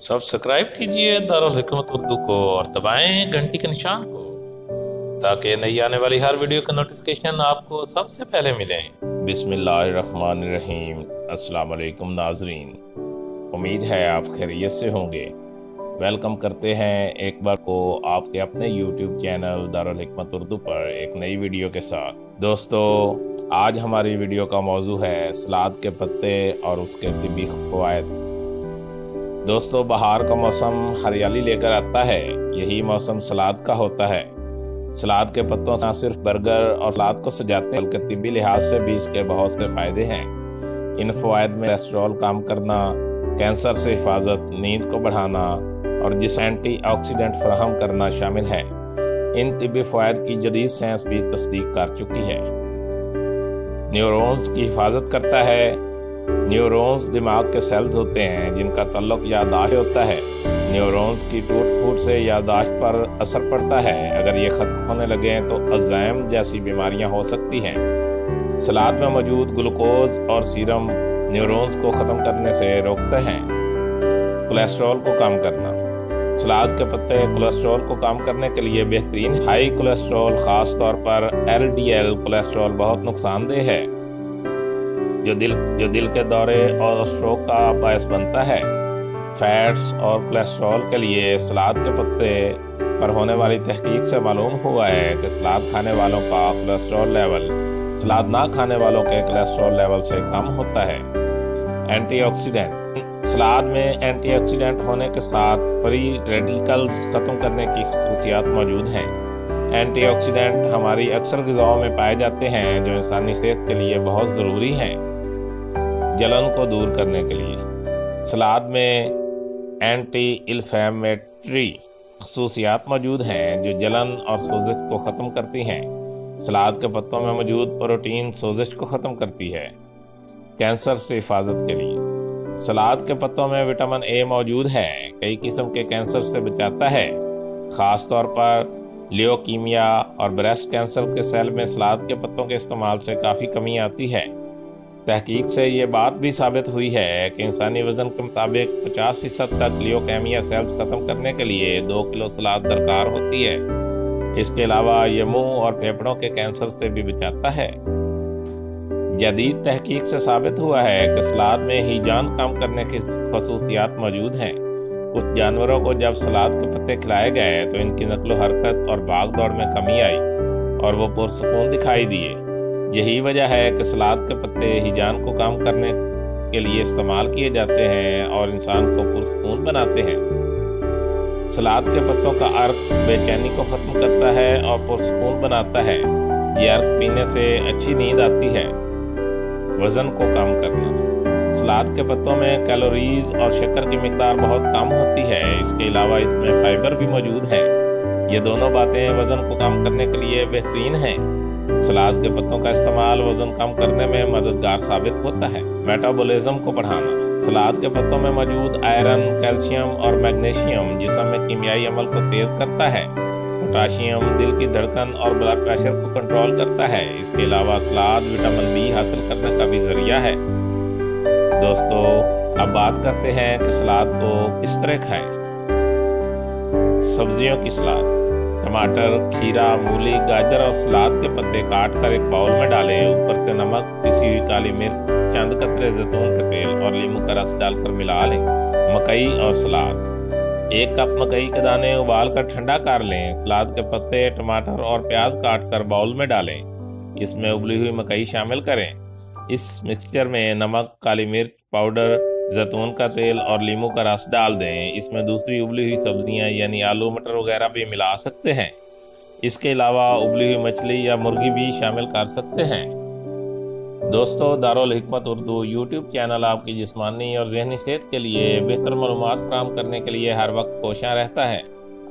Subscribe कीजिए दारुल हिकमत उर्दू को और दबाएं घंटी के निशान को ताकि नई आने वाली हर वीडियो का नोटिफिकेशन आपको सबसे पहले मिले। बिस्मिल्लाहिर्रहमानिर्रहीम। अस्सलाम वालेकुम नाजरीन, उम्मीद है आप खैरियत से होंगे। वेलकम करते हैं एक बार को आपके अपने यूट्यूब चैनल दारुल हिकमत उर्दू पर एक नई वीडियो के साथ। दोस्तों, आज हमारी वीडियो का मौजू है सलाद के पत्ते और उसके तिब्बी फ़वाइद। दोस्तों, बहार का मौसम हरियाली लेकर आता है, यही मौसम सलाद का होता है। सलाद के पत्तों से न सिर्फ बर्गर और सलाद को सजाते हैं बल्कि तिब्बी लिहाज से भी इसके बहुत से फ़ायदे हैं। इन फ़वाइद में कोलेस्ट्रॉल कम करना, कैंसर से हिफाजत, नींद को बढ़ाना और जिसमें एंटीऑक्सीडेंट फराहम करना शामिल है। इन तिब्बी फ़वाइद की जदीद साइंस भी तस्दीक कर चुकी है। न्यूरॉन्स की हिफाजत करता है। न्यूरॉन्स दिमाग के सेल्स होते हैं जिनका तल्लुक याददाश्त होता है। न्यूरॉन्स की टूट फूट से याददाश्त पर असर पड़ता है। अगर ये ख़त्म होने लगे तो अल्जाइमर जैसी बीमारियां हो सकती हैं। सलाद में मौजूद ग्लूकोज और सीरम न्यूरॉन्स को ख़त्म करने से रोकते हैं। कोलेस्ट्रॉल को कम करना। सलाद के पत्ते कोलेस्ट्रॉल को कम करने के लिए बेहतरीन। हाई कोलेस्ट्रॉल, ख़ास तौर पर LDL कोलेस्ट्रॉल बहुत नुकसानदेह है जो दिल के दौरे और स्ट्रोक का बायस बनता है। फैट्स और कोलेस्ट्रॉल के लिए सलाद के पत्ते पर होने वाली तहकीक से मालूम हुआ है कि सलाद खाने वालों का कोलेस्ट्रॉल लेवल सलाद ना खाने वालों के कोलेस्ट्रॉल लेवल से कम होता है। एंटीऑक्सीडेंट। सलाद में एंटीऑक्सीडेंट होने के साथ फ्री रेडिकल्स ख़त्म करने की खसूसियात मौजूद हैं। एंटीऑक्सीडेंट हमारी अक्सर ग़िज़ाओं में पाए जाते हैं जो इंसानी सेहत के लिए बहुत ज़रूरी हैं। जलन को दूर करने के लिए सलाद में एंटी इन्फ्लेमेटरी खसूसियात मौजूद हैं जो जलन और सोजिश को ख़त्म करती हैं। सलाद के पत्तों में मौजूद प्रोटीन सोजिश को ख़त्म करती है। कैंसर से हिफाजत के लिए सलाद के पत्तों में विटामिन A मौजूद है, कई किस्म के कैंसर से बचाता है। ख़ास तौर पर लियोकीमिया और ब्रेस्ट कैंसर के सेल में सलाद के पत्तों के इस्तेमाल से काफ़ी कमी आती है। तहकीक से ये बात भी साबित हुई है कि इंसानी वज़न के मुताबिक 50% तक लियोकेमिया सेल्स ख़त्म करने के लिए 2 किलो सलाद दरकार होती है। इसके अलावा ये मुंह और फेफड़ों के कैंसर से भी बचाता है। जदीद तहकीक से साबित हुआ है कि सलाद में हीजान कम करने की खसूसियात मौजूद हैं। कुछ जानवरों को जब सलाद के पत्ते खिलाए गए तो इनकी नक्लो हरकत और भाग दौड़ में कमी आई और वो पुरसुकून दिखाई दिए। यही वजह है कि सलाद के पत्ते हिजान को कम करने के लिए इस्तेमाल किए जाते हैं और इंसान को पुरसुकून बनाते हैं। सलाद के पत्तों का अर्क बेचैनी को ख़त्म करता है और पुरसुकून बनाता है। ये अर्क पीने से अच्छी नींद आती है। वज़न को कम करना। सलाद के पत्तों में कैलोरीज और शक्कर की मिकदार बहुत कम होती है। इसके अलावा इसमें फाइबर भी मौजूद है। ये दोनों बातें वज़न को कम करने के लिए बेहतरीन हैं। सलाद के पत्तों का इस्तेमाल वज़न कम करने में मददगार साबित होता है। मेटाबॉलिज्म को बढ़ाना। सलाद के पत्तों में मौजूद आयरन, कैल्शियम और मैग्नीशियम जिस्म में कीमियाई अमल को तेज़ करता है। पोटाशियम दिल की धड़कन और ब्लड प्रेशर को कंट्रोल करता है। इसके अलावा सलाद विटामिन B हासिल करने का भी ज़रिया है। दोस्तों, अब बात करते हैं कि सलाद को किस तरह खाएं। सब्जियों की सलाद। टमाटर, खीरा, मूली, गाजर और सलाद के पत्ते काट कर एक बाउल में डालें। ऊपर से नमक, पिसी हुई काली मिर्च, चंद कतरे जैतून का तेल और नींबू का रस डालकर मिला लें। मकई और सलाद। 1 कप मकई के दाने उबाल कर ठंडा कर लें। सलाद के पत्ते, टमाटर और प्याज काट कर बाउल में डालें। इसमें उबली हुई मकई शामिल करें। इस मिक्सचर में नमक, काली मिर्च पाउडर, जैतून का तेल और नींबू का रस डाल दें। इसमें दूसरी उबली हुई सब्जियां यानी आलू, मटर वगैरह भी मिला सकते हैं। इसके अलावा उबली हुई मछली या मुर्गी भी शामिल कर सकते हैं। दोस्तों, दारुल हिकमत उर्दू यूट्यूब चैनल आपकी जिस्मानी और ज़हनी सेहत के लिए बेहतर मालूमात फराहम करने के लिए हर वक्त कोशियाँ रहता है।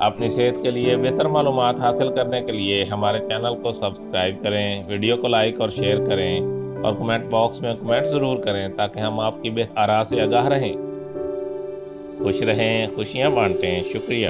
अपनी सेहत के लिए बेहतर मालूमात हासिल करने के लिए हमारे चैनल को सब्सक्राइब करें, वीडियो को लाइक और शेयर करें और कमेंट बॉक्स में कमेंट ज़रूर करें ताकि हम आपकी बेहतर आरा से आगाह रहें। खुश रहें, खुशियाँ बांटें। शुक्रिया।